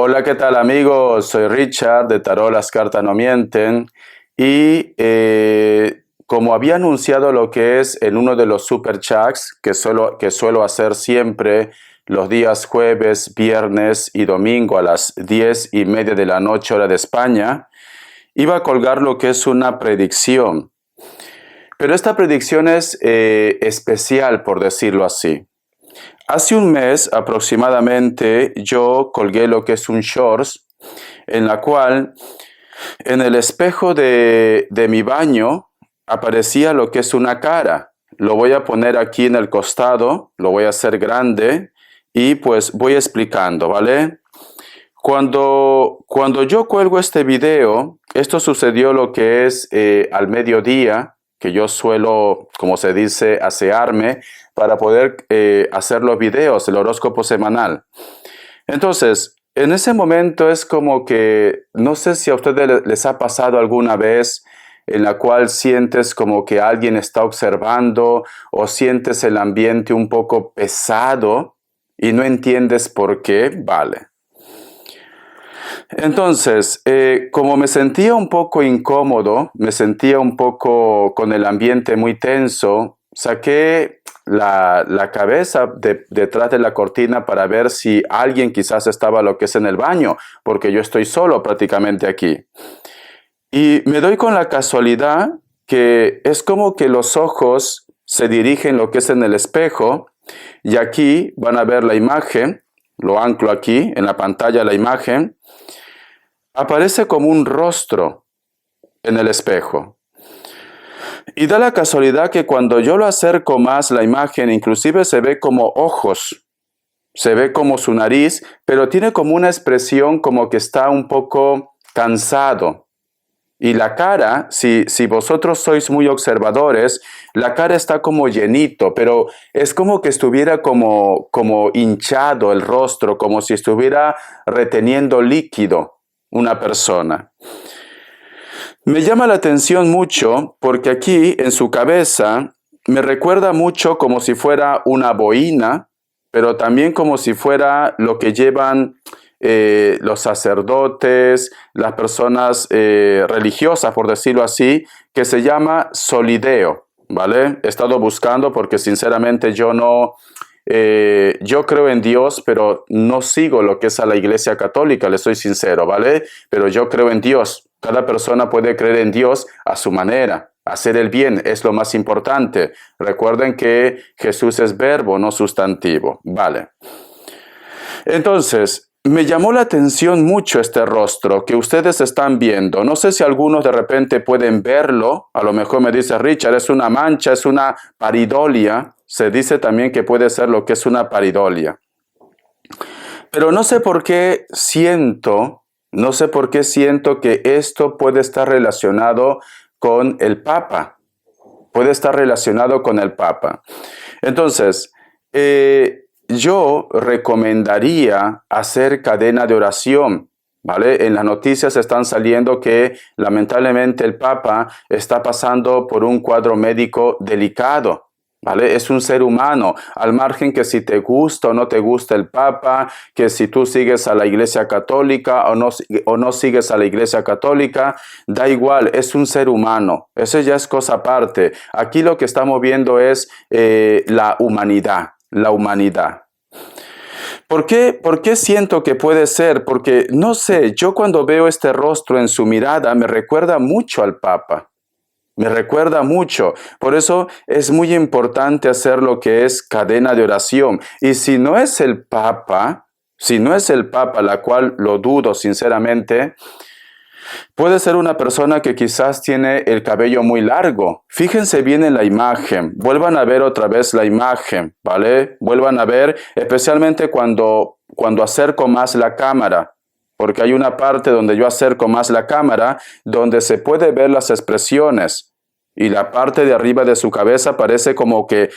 Hola, ¿qué tal amigos? Soy Richard de Tarot Las Cartas No Mienten y como había anunciado lo que es en uno de los super chats que suelo hacer siempre los días jueves, viernes y domingo a las 10:30 de la noche hora de España, iba a colgar lo que es una predicción. Pero esta predicción es especial, por decirlo así. Hace un mes aproximadamente yo colgué lo que es un shorts en la cual en el espejo de mi baño aparecía lo que es una cara. Lo voy a poner aquí en el costado, lo voy a hacer grande y pues voy explicando, ¿vale? Cuando yo cuelgo este video, esto sucedió lo que es al mediodía, que yo suelo, como se dice, asearme para poder hacer los videos, el horóscopo semanal. Entonces, en ese momento es como que, no sé si a ustedes les ha pasado alguna vez en la cual sientes como que alguien está observando o sientes el ambiente un poco pesado y no entiendes por qué, vale. Entonces, como me sentía un poco incómodo, me sentía un poco con el ambiente muy tenso, saqué la cabeza detrás de la cortina para ver si alguien quizás estaba lo que es en el baño, porque yo estoy solo prácticamente aquí. Y me doy con la casualidad que es como que los ojos se dirigen lo que es en el espejo y aquí van a ver la imagen, lo anclo aquí en la pantalla la imagen. Aparece como un rostro en el espejo. Y da la casualidad que cuando yo lo acerco más la imagen, inclusive se ve como ojos, se ve como su nariz, pero tiene como una expresión como que está un poco cansado. Y la cara, si vosotros sois muy observadores, la cara está como llenito, pero es como que estuviera como hinchado el rostro, como si estuviera reteniendo líquido una persona. Me llama la atención mucho porque aquí en su cabeza me recuerda mucho como si fuera una boina, pero también como si fuera lo que llevan los sacerdotes, las personas religiosas, por decirlo así, que se llama solideo, ¿vale? He estado buscando porque sinceramente yo creo en Dios, pero no sigo lo que es a la Iglesia Católica, le soy sincero, ¿vale? Pero yo creo en Dios. Cada persona puede creer en Dios a su manera. Hacer el bien es lo más importante. Recuerden que Jesús es verbo, no sustantivo. Vale. Entonces, me llamó la atención mucho este rostro que ustedes están viendo. No sé si algunos de repente pueden verlo. A lo mejor me dice Richard, es una mancha, es una paridolia. Se dice también que puede ser lo que es una paridolia. Pero no sé por qué siento que esto puede estar relacionado con el Papa. Puede estar relacionado con el Papa. Entonces, yo recomendaría hacer cadena de oración, ¿vale? En las noticias están saliendo que lamentablemente el Papa está pasando por un cuadro médico delicado, ¿vale? Es un ser humano, al margen que si te gusta o no te gusta el Papa, que si tú sigues a la Iglesia Católica o no sigues a la Iglesia Católica, da igual, es un ser humano, eso ya es cosa aparte. Aquí lo que estamos viendo es la humanidad. ¿Por qué siento que puede ser? Porque, no sé, yo cuando veo este rostro en su mirada me recuerda mucho al Papa. Me recuerda mucho. Por eso es muy importante hacer lo que es cadena de oración. Y si no es el Papa, la cual lo dudo sinceramente, puede ser una persona que quizás tiene el cabello muy largo. Fíjense bien en la imagen. Vuelvan a ver otra vez la imagen, ¿vale? Vuelvan a ver, especialmente cuando acerco más la cámara. Porque hay una parte donde yo acerco más la cámara, donde se puede ver las expresiones. Y la parte de arriba de su cabeza parece como que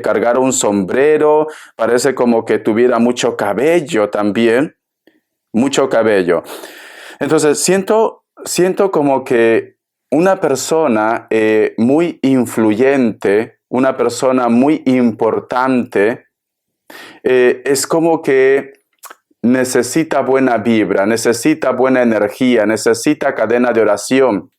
cargara un sombrero, parece como que tuviera mucho cabello también. Mucho cabello. Entonces, siento como que una persona muy influyente, una persona muy importante, es como que necesita buena vibra, necesita buena energía, necesita cadena de oración.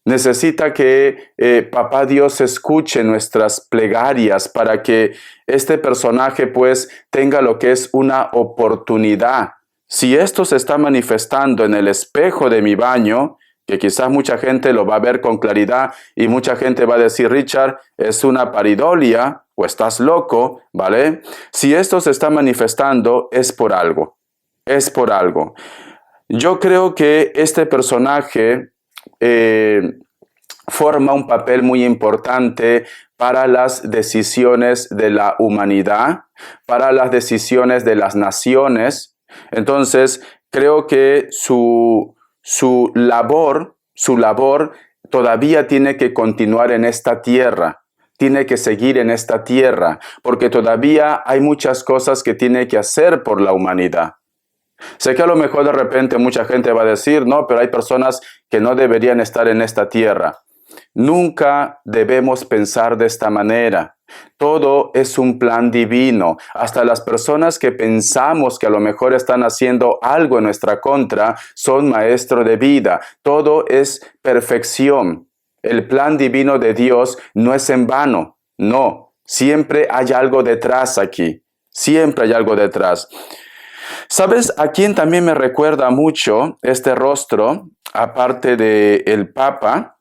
Necesita que Papá Dios escuche nuestras plegarias para que este personaje pues tenga lo que es una oportunidad. Si esto se está manifestando en el espejo de mi baño, que quizás mucha gente lo va a ver con claridad y mucha gente va a decir, Richard, es una paridolia o estás loco, ¿vale? Si esto se está manifestando es por algo, es por algo. Yo creo que este personaje forma un papel muy importante para las decisiones de la humanidad, para las decisiones de las naciones. Entonces, creo que su labor todavía tiene que continuar en esta tierra, tiene que seguir en esta tierra, porque todavía hay muchas cosas que tiene que hacer por la humanidad. Sé que a lo mejor de repente mucha gente va a decir, no, pero hay personas que no deberían estar en esta tierra. Nunca debemos pensar de esta manera. Todo es un plan divino. Hasta las personas que pensamos que a lo mejor están haciendo algo en nuestra contra son maestros de vida. Todo es perfección. El plan divino de Dios no es en vano. No, siempre hay algo detrás aquí. Siempre hay algo detrás. ¿Sabes a quién también me recuerda mucho este rostro? Aparte del Papa.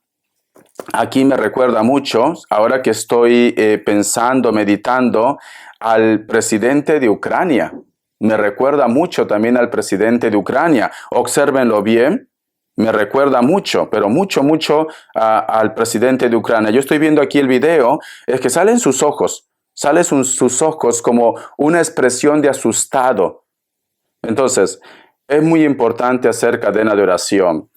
Aquí me recuerda mucho, ahora que estoy pensando, meditando, al presidente de Ucrania. Me recuerda mucho también al presidente de Ucrania. Obsérvenlo bien. Me recuerda mucho, pero mucho al presidente de Ucrania. Yo estoy viendo aquí el video, es que salen sus ojos como una expresión de asustado. Entonces, es muy importante hacer cadena de oración.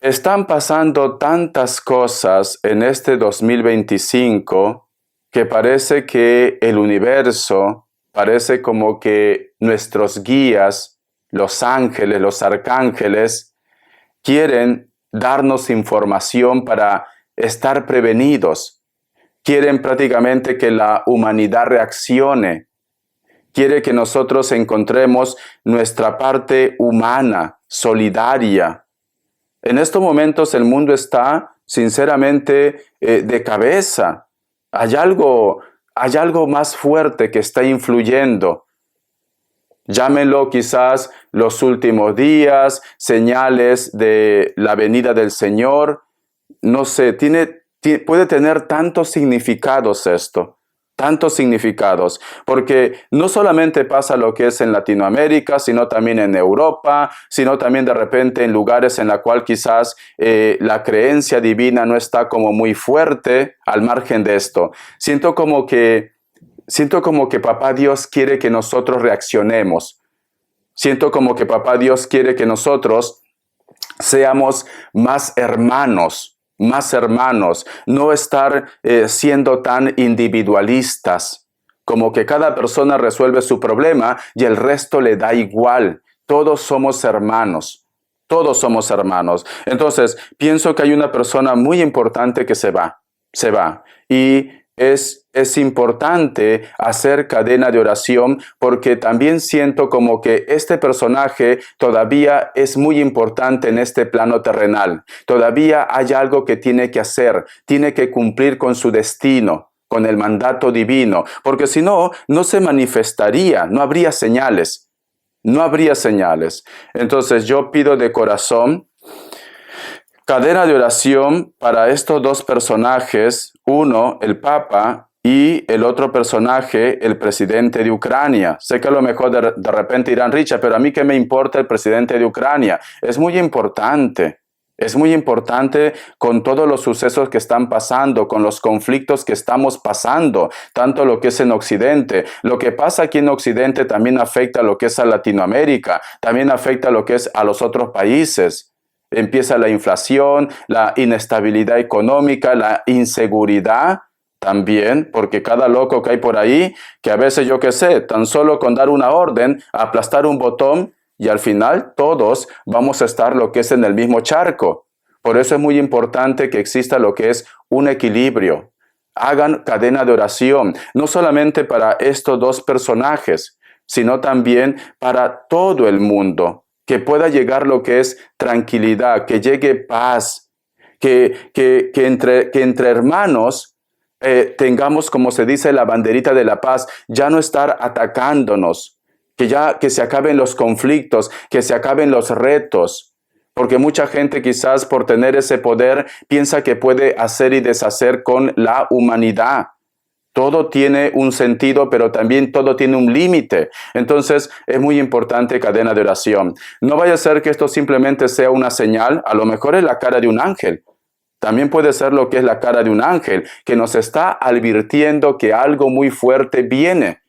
Están pasando tantas cosas en este 2025 que parece que el universo, parece como que nuestros guías, los ángeles, los arcángeles, quieren darnos información para estar prevenidos. Quieren prácticamente que la humanidad reaccione. Quiere que nosotros encontremos nuestra parte humana, solidaria. En estos momentos el mundo está sinceramente de cabeza. Hay algo más fuerte que está influyendo. Llámenlo quizás los últimos días, señales de la venida del Señor. No sé, puede tener tantos significados esto. Tantos significados, porque no solamente pasa lo que es en Latinoamérica, sino también en Europa, sino también de repente en lugares en la cual quizás la creencia divina no está como muy fuerte al margen de esto. Siento como que Papá Dios quiere que nosotros reaccionemos. Siento como que Papá Dios quiere que nosotros seamos más hermanos, no estar siendo tan individualistas, como que cada persona resuelve su problema y el resto le da igual. Todos somos hermanos. Entonces, pienso que hay una persona muy importante que se va. Y es importante hacer cadena de oración porque también siento como que este personaje todavía es muy importante en este plano terrenal. Todavía hay algo que tiene que hacer, tiene que cumplir con su destino, con el mandato divino, porque si no, no se manifestaría, no habría señales. Entonces yo pido de corazón cadena de oración para estos dos personajes, uno, el Papa, y el otro personaje, el presidente de Ucrania. Sé que a lo mejor de repente dirán, Richard, pero a mí qué me importa el presidente de Ucrania. Es muy importante con todos los sucesos que están pasando, con los conflictos que estamos pasando, tanto lo que es en Occidente. Lo que pasa aquí en Occidente también afecta a lo que es a Latinoamérica, también afecta a lo que es a los otros países. Empieza la inflación, la inestabilidad económica, la inseguridad también, porque cada loco que hay por ahí, que a veces yo qué sé, tan solo con dar una orden, aplastar un botón y al final todos vamos a estar lo que es en el mismo charco. Por eso es muy importante que exista lo que es un equilibrio. Hagan cadena de oración, no solamente para estos dos personajes, sino también para todo el mundo, que pueda llegar lo que es tranquilidad, que llegue paz, que entre hermanos tengamos, como se dice, la banderita de la paz, ya no estar atacándonos, que se acaben los conflictos, que se acaben los retos, porque mucha gente quizás por tener ese poder piensa que puede hacer y deshacer con la humanidad. Todo tiene un sentido, pero también todo tiene un límite. Entonces es muy importante cadena de oración. No vaya a ser que esto simplemente sea una señal, a lo mejor es la cara de un ángel. También puede ser lo que es la cara de un ángel, que nos está advirtiendo que algo muy fuerte viene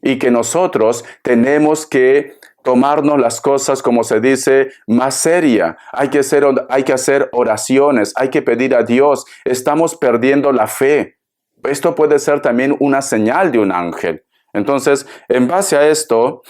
y que nosotros tenemos que tomarnos las cosas, como se dice, más seria. Hay que hacer oraciones, hay que pedir a Dios. Estamos perdiendo la fe. Esto puede ser también una señal de un ángel. Entonces, en base a esto,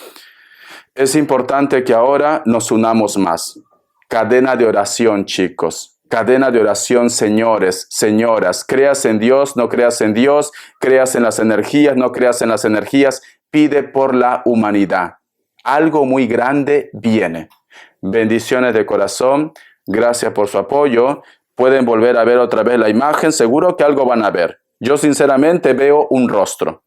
es importante que ahora nos unamos más. Cadena de oración, chicos. Cadena de oración, señores, señoras. Creas en Dios, no creas en Dios. Creas en las energías, no creas en las energías. Pide por la humanidad. Algo muy grande viene. Bendiciones de corazón. Gracias por su apoyo. Pueden volver a ver otra vez la imagen. Seguro que algo van a ver. Yo sinceramente veo un rostro.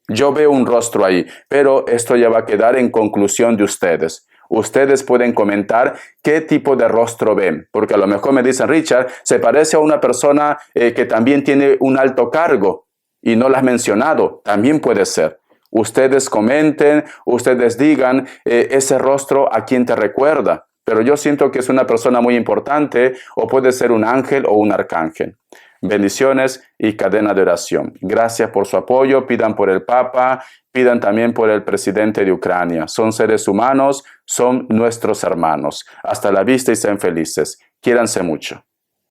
Yo veo un rostro ahí. Pero esto ya va a quedar en conclusión de ustedes. Ustedes pueden comentar qué tipo de rostro ven, porque a lo mejor me dicen, Richard, se parece a una persona que también tiene un alto cargo y no la has mencionado. También puede ser. Ustedes comenten, ustedes digan ese rostro a quién te recuerda. Pero yo siento que es una persona muy importante o puede ser un ángel o un arcángel. Bendiciones y cadena de oración. Gracias por su apoyo. Pidan por el Papa, pidan también por el presidente de Ucrania. Son seres humanos, son nuestros hermanos. Hasta la vista y sean felices. Quiéranse mucho.